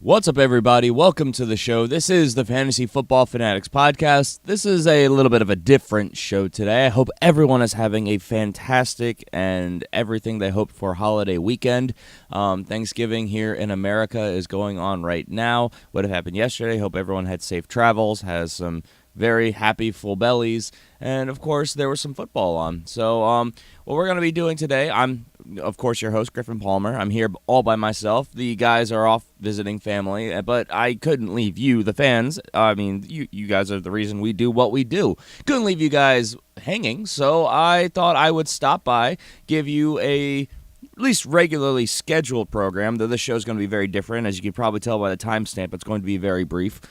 What's up, everybody? Welcome to the show. This is the Fantasy Football Fanatics podcast. This is a little bit of a different show today. I hope everyone is having a fantastic and everything they hoped for holiday weekend. Thanksgiving here in America is going on right now. What have happened yesterday? Hope everyone had safe travels, has some very happy full bellies, and of course there was some football on. So what we're going to be doing today, I'm of course your host Griffin Palmer. I'm here all by myself. The guys are off visiting family, but I couldn't leave you, the fans. I mean, you guys are the reason we do what we do. Couldn't leave you guys hanging, so I thought I would stop by, give you a at least regularly scheduled program, though this show is going to be very different. As you can probably tell by the timestamp, it's going to be very brief.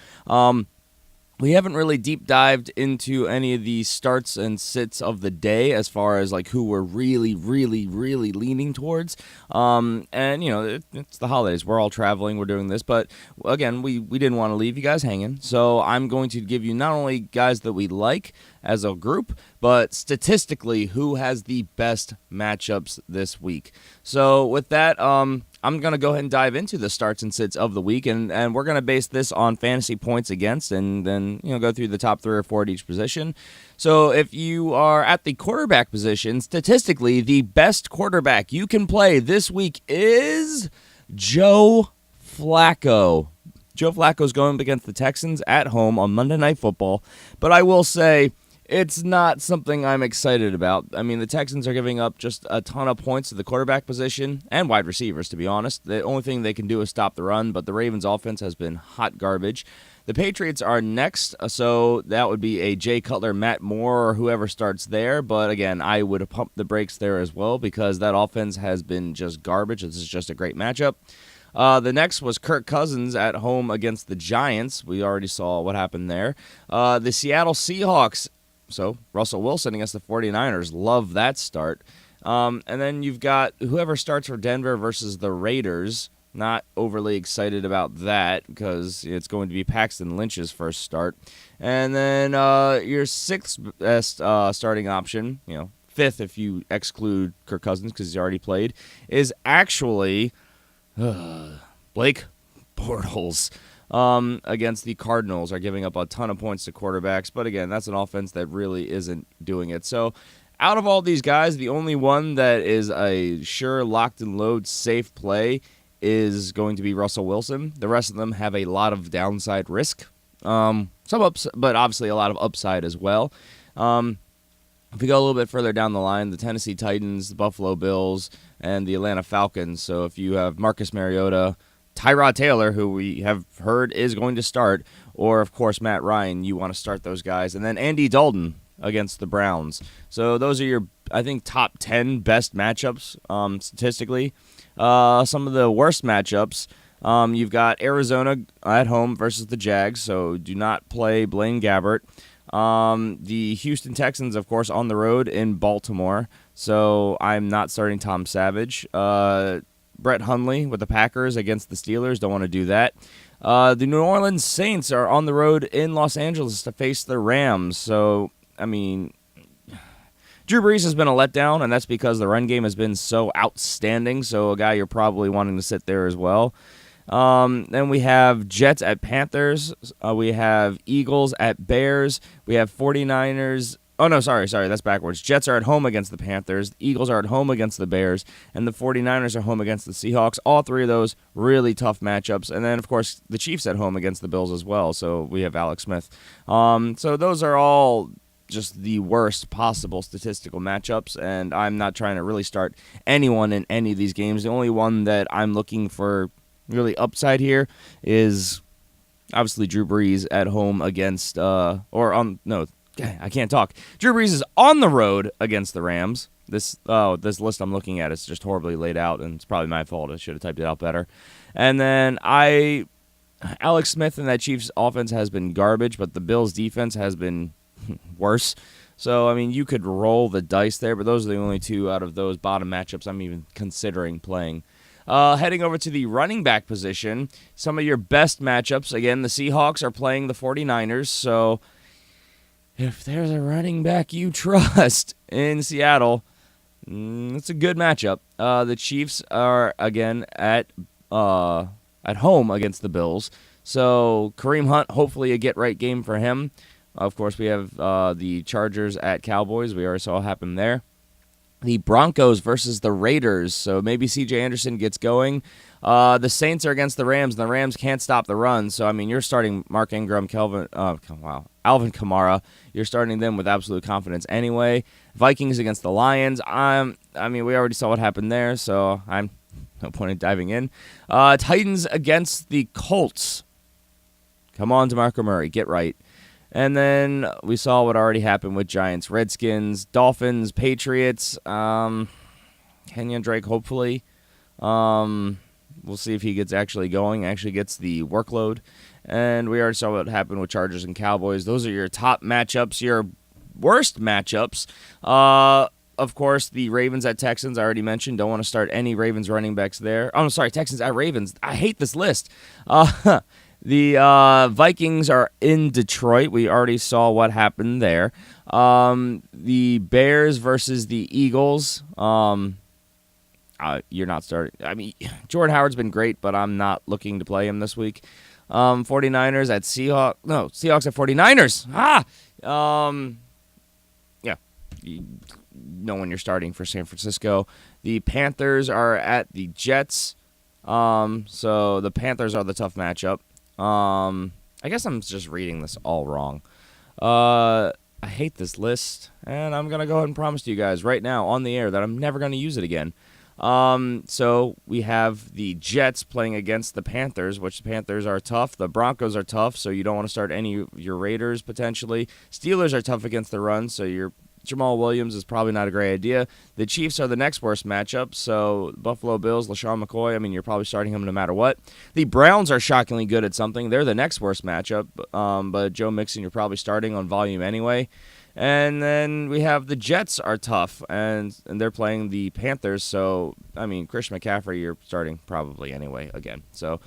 We haven't really deep dived into any of the starts and sits of the day as far as like who we're really leaning towards. And it's the holidays. We're all traveling. We're doing this, but again, we didn't want to leave you guys hanging. So I'm going to give you not only guys that we like as a group, but statistically who has the best matchups this week. So with that, I'm going to go ahead and dive into the starts and sits of the week, and we're going to base this on fantasy points against, and then go through the top 3 or 4 at each position. So if you are at the quarterback position, statistically, the best quarterback you can play this week is Joe Flacco. Joe Flacco's going up against the Texans at home on Monday Night Football, but I will say it's not something I'm excited about. I mean, the Texans are giving up just a ton of points to the quarterback position and wide receivers, to be honest. The only thing they can do is stop the run, but the Ravens' offense has been hot garbage. The Patriots are next, so that would be a Jay Cutler, Matt Moore, or whoever starts there. But again, I would pump the brakes there as well because that offense has been just garbage. This is just a great matchup. The next was Kirk Cousins at home against the Giants. We already saw what happened there. The Seattle Seahawks. So Russell Wilson against the 49ers. Love that start. And then you've got whoever starts for Denver versus the Raiders. Not overly excited about that because it's going to be Paxton Lynch's first start. And then your sixth best starting option, fifth if you exclude Kirk Cousins because he's already played, is actually Blake Bortles. Against the Cardinals are giving up a ton of points to quarterbacks. But again, that's an offense that really isn't doing it. So out of all these guys, the only one that is a sure locked and load safe play is going to be Russell Wilson. The rest of them have a lot of downside risk. Some ups, but obviously a lot of upside as well. If we go a little bit further down the line, the Tennessee Titans, the Buffalo Bills, and the Atlanta Falcons. So if you have Marcus Mariota, Tyrod Taylor, who we have heard is going to start, or, of course, Matt Ryan, you want to start those guys. And then Andy Dalton against the Browns. So those are your, I think, top 10 best matchups statistically. Some of the worst matchups, you've got Arizona at home versus the Jags, so do not play Blaine Gabbert. The Houston Texans, of course, on the road in Baltimore, so I'm not starting Tom Savage. Brett Hundley with the Packers against the Steelers. Don't want to do that. The New Orleans Saints are on the road in Los Angeles to face the Rams. So, I mean, Drew Brees has been a letdown, and that's because the run game has been so outstanding. So a guy you're probably wanting to sit there as well. Then we have Jets at Panthers. We have Eagles at Bears. We have 49ers. Oh, no, sorry, that's backwards. Jets are at home against the Panthers, the Eagles are at home against the Bears, and the 49ers are home against the Seahawks. All three of those really tough matchups. And then, of course, the Chiefs at home against the Bills as well, so we have Alex Smith. So those are all just the worst possible statistical matchups, and I'm not trying to really start anyone in any of these games. The only one that I'm looking for really upside here is obviously Drew Brees at home against, I can't talk. Drew Brees is on the road against the Rams. This list I'm looking at is just horribly laid out, and it's probably my fault. I should have typed it out better. And then Alex Smith and that Chiefs offense has been garbage, but the Bills defense has been worse. So, I mean, you could roll the dice there, but those are the only two out of those bottom matchups I'm even considering playing. Heading over to the running back position, some of your best matchups. Again, the Seahawks are playing the 49ers, so if there's a running back you trust in Seattle, it's a good matchup. The Chiefs are, again, at at home against the Bills. So Kareem Hunt, hopefully a get-right game for him. Of course, we have the Chargers at Cowboys. We already saw what happened there. The Broncos versus the Raiders. So maybe C.J. Anderson gets going. The Saints are against the Rams, and the Rams can't stop the run. So, I mean, you're starting Mark Ingram, Alvin Kamara. You're starting them with absolute confidence anyway. Vikings against the Lions. We already saw what happened there, so I'm no point in diving in. Titans against the Colts. Come on, DeMarco Murray, get right. And then we saw what already happened with Giants, Redskins, Dolphins, Patriots. Kenyon Drake, hopefully. We'll see if he gets actually going, actually gets the workload. And we already saw what happened with Chargers and Cowboys. Those are your top matchups. Your worst matchups, of course, the Ravens at Texans, I already mentioned. Don't want to start any Ravens running backs there. Oh, I'm sorry, Texans at Ravens. I hate this list. The Vikings are in Detroit. We already saw what happened there. The Bears versus the Eagles. You're not starting. I mean, Jordan Howard's been great, but I'm not looking to play him this week. 49ers at Seahawks. No, Seahawks at 49ers. Yeah. You know when you're starting for San Francisco. The Panthers are at the Jets. So the Panthers are the tough matchup. I guess I'm just reading this all wrong. I hate this list, and I'm going to go ahead and promise to you guys right now on the air that I'm never going to use it again. So we have the Jets playing against the Panthers, which the Panthers are tough. The Broncos are tough, so you don't want to start any of your Raiders potentially. Steelers are tough against the run, so your Jamal Williams is probably not a great idea. The Chiefs are the next worst matchup, so Buffalo Bills, LaShawn McCoy, I mean, you're probably starting him no matter what. The Browns are shockingly good at something. They're the next worst matchup, but Joe Mixon you're probably starting on volume anyway. And then we have the Jets are tough, and they're playing the Panthers, so, I mean, Christian McCaffrey you're starting probably anyway again. So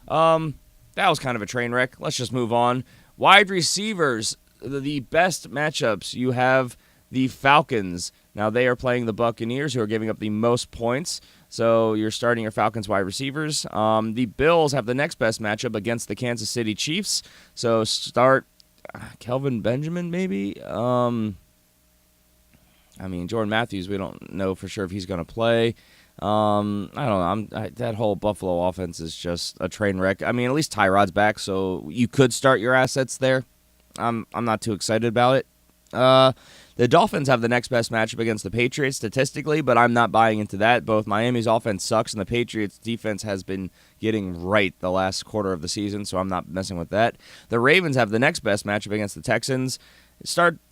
that was kind of a train wreck. Let's just move on. Wide receivers, the best matchups you have. The Falcons, now they are playing the Buccaneers, who are giving up the most points. So you're starting your Falcons wide receivers. The Bills have the next best matchup against the Kansas City Chiefs. So start Kelvin Benjamin, maybe. Jordan Matthews, we don't know for sure if he's going to play. I don't know. That whole Buffalo offense is just a train wreck. I mean, at least Tyrod's back, so you could start your assets there. I'm not too excited about it. The Dolphins have the next best matchup against the Patriots statistically, but I'm not buying into that. Both Miami's offense sucks, and the Patriots' defense has been getting right the last quarter of the season, so I'm not messing with that. The Ravens have the next best matchup against the Texans.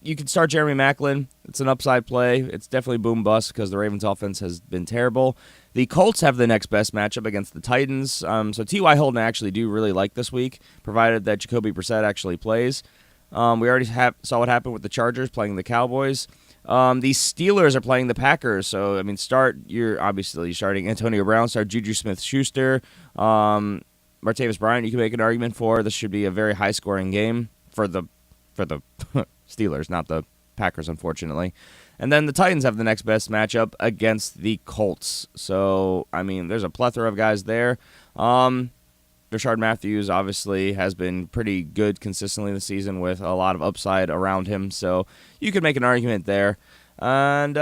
You can start Jeremy Maclin. It's an upside play. It's definitely boom bust because the Ravens' offense has been terrible. The Colts have the next best matchup against the Titans. So T.Y. Hilton I actually do really like this week, provided that Jacoby Brissett actually plays. We already saw what happened with the Chargers playing the Cowboys. The Steelers are playing the Packers. So, I mean, you're starting Antonio Brown, start Juju Smith-Schuster. Martavis Bryant, you can make an argument for. This should be a very high-scoring game for the Steelers, not the Packers, unfortunately. And then the Titans have the next best matchup against the Colts. So, I mean, there's a plethora of guys there. Rashard Matthews obviously has been pretty good consistently this season with a lot of upside around him, so you could make an argument there. And,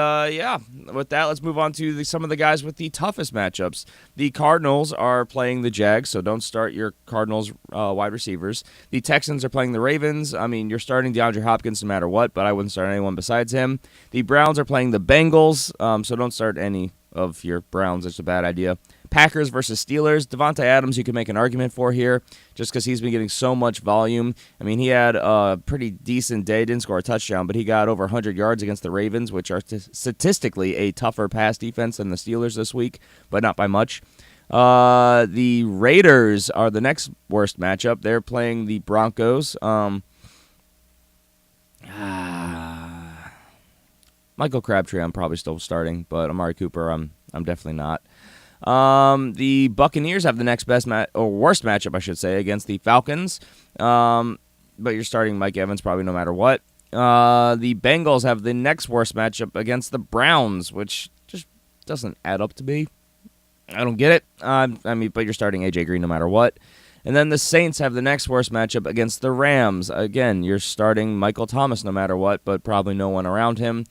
with that, let's move on to some of the guys with the toughest matchups. The Cardinals are playing the Jags, so don't start your Cardinals wide receivers. The Texans are playing the Ravens. I mean, you're starting DeAndre Hopkins no matter what, but I wouldn't start anyone besides him. The Browns are playing the Bengals, so don't start any of your Browns. It's a bad idea. Packers versus Steelers. Devontae Adams you can make an argument for here just because he's been getting so much volume. I mean, he had a pretty decent day. Didn't score a touchdown, but he got over 100 yards against the Ravens, which are statistically a tougher pass defense than the Steelers this week, but not by much. The Raiders are the next worst matchup. They're playing the Broncos. Michael Crabtree I'm probably still starting, but Amari Cooper I'm definitely not. The Buccaneers have the next best worst matchup, I should say, against the Falcons. But you're starting Mike Evans probably no matter what. The Bengals have the next worst matchup against the Browns, which just doesn't add up to me. I don't get it. But you're starting A.J. Green no matter what. And then the Saints have the next worst matchup against the Rams. Again, you're starting Michael Thomas no matter what, but probably no one around him.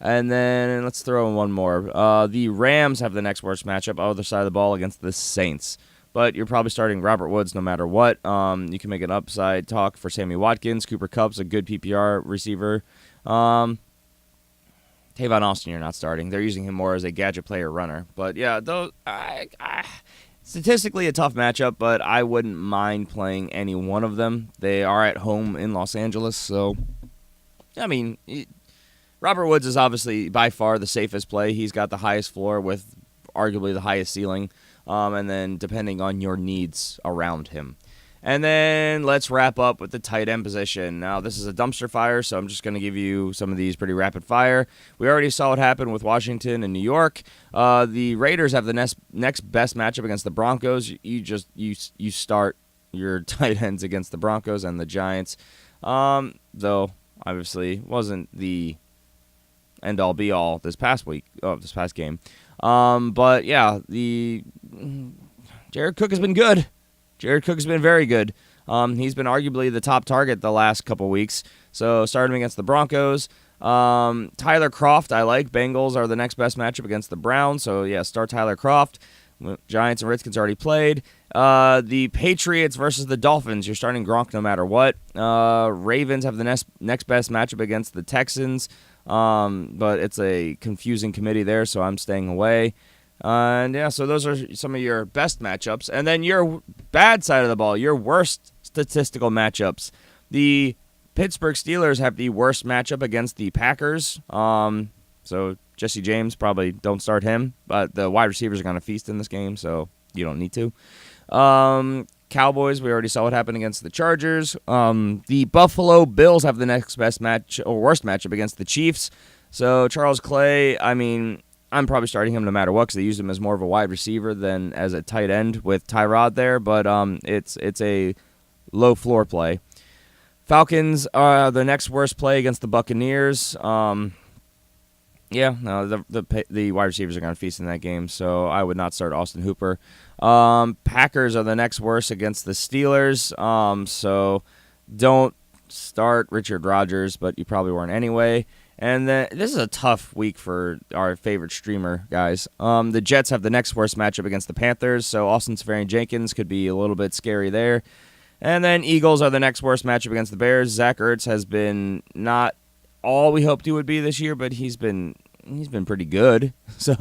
And then let's throw in one more. The Rams have the next worst matchup, other side of the ball, against the Saints. But you're probably starting Robert Woods no matter what. You can make an upside talk for Sammy Watkins. Cooper Kupp's a good PPR receiver. Tavon Austin you're not starting. They're using him more as a gadget player runner. But, yeah, those statistically a tough matchup, but I wouldn't mind playing any one of them. They are at home in Los Angeles, so, Robert Woods is obviously by far the safest play. He's got the highest floor with arguably the highest ceiling, and then depending on your needs around him. And then let's wrap up with the tight end position. Now, this is a dumpster fire, so I'm just going to give you some of these pretty rapid fire. We already saw what happened with Washington and New York. The Raiders have the next best matchup against the Broncos. You start your tight ends against the Broncos and the Giants, though obviously wasn't the end-all be-all this past game. But yeah, Jared Cook has been good. Jared Cook has been very good. He's been arguably the top target the last couple weeks. So starting against the Broncos. Tyler Kroft, I like. Bengals are the next best matchup against the Browns. So yeah, start Tyler Kroft. Giants and Redskins already played. The Patriots versus the Dolphins. You're starting Gronk no matter what. Ravens have the next best matchup against the Texans. But it's a confusing committee there, so I'm staying away. And yeah, so those are some of your best matchups. And then your bad side of the ball, your worst statistical matchups. The Pittsburgh Steelers have the worst matchup against the Packers. So Jesse James, probably don't start him. But the wide receivers are going to feast in this game, so you don't need to. Cowboys, we already saw what happened against the Chargers. The Buffalo Bills have the next best match or worst matchup against the Chiefs. So Charles Clay, I'm probably starting him no matter what because they use him as more of a wide receiver than as a tight end with Tyrod there. But it's a low floor play. Falcons are the next worst play against the Buccaneers. The wide receivers are going to feast in that game, so I would not start Austin Hooper. Packers are the next worst against the Steelers, so don't start Richard Rodgers, but you probably weren't anyway. And then this is a tough week for our favorite streamer guys. The Jets have the next worst matchup against the Panthers, so Austin Seferian-Jenkins could be a little bit scary there. And then Eagles are the next worst matchup against the Bears. Zach Ertz has been not all we hoped he would be this year, but he's been pretty good. So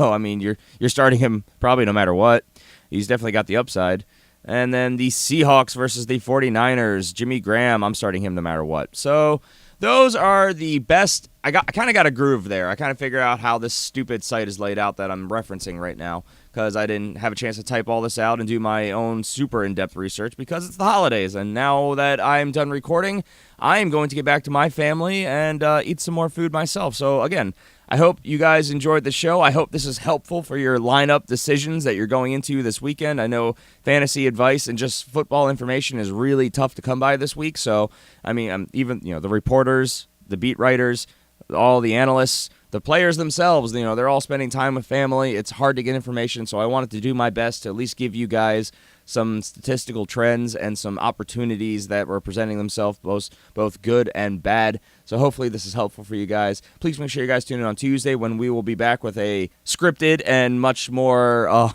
you're starting him probably no matter what. He's definitely got the upside. And then the Seahawks versus the 49ers. Jimmy Graham, I'm starting him no matter what. So those are the best. I kind of got a groove there. I kind of figured out how this stupid site is laid out that I'm referencing right now because I didn't have a chance to type all this out and do my own super in-depth research because it's the holidays. And now that I'm done recording, I am going to get back to my family and eat some more food myself. So again, I hope you guys enjoyed the show. I hope this is helpful for your lineup decisions that you're going into this weekend. I know fantasy advice and just football information is really tough to come by this week. So, even the reporters, the beat writers, all the analysts, the players themselves, they're all spending time with family. It's hard to get information, so I wanted to do my best to at least give you guys some statistical trends and some opportunities that were presenting themselves, both good and bad. So hopefully this is helpful for you guys. Please make sure you guys tune in on Tuesday when we will be back with a scripted and much more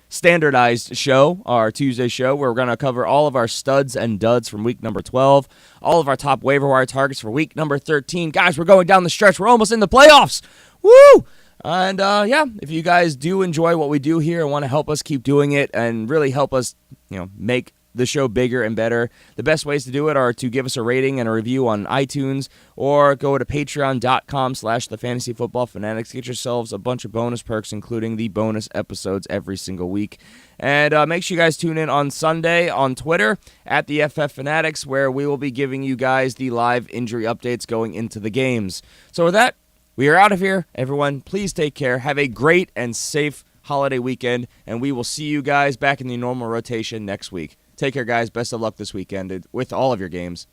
standardized show, our Tuesday show, where we're going to cover all of our studs and duds from week number 12, all of our top waiver wire targets for week number 13. Guys, we're going down the stretch. We're almost in the playoffs. Woo! And, if you guys do enjoy what we do here and want to help us keep doing it and really help us, make the show bigger and better, the best ways to do it are to give us a rating and a review on iTunes or go to patreon.com/thefantasyfootballfanatics. Get yourselves a bunch of bonus perks, including the bonus episodes every single week. And make sure you guys tune in on Sunday on Twitter at the FF Fanatics, where we will be giving you guys the live injury updates going into the games. So with that, we are out of here. Everyone, please take care. Have a great and safe holiday weekend, and we will see you guys back in the normal rotation next week. Take care, guys. Best of luck this weekend with all of your games.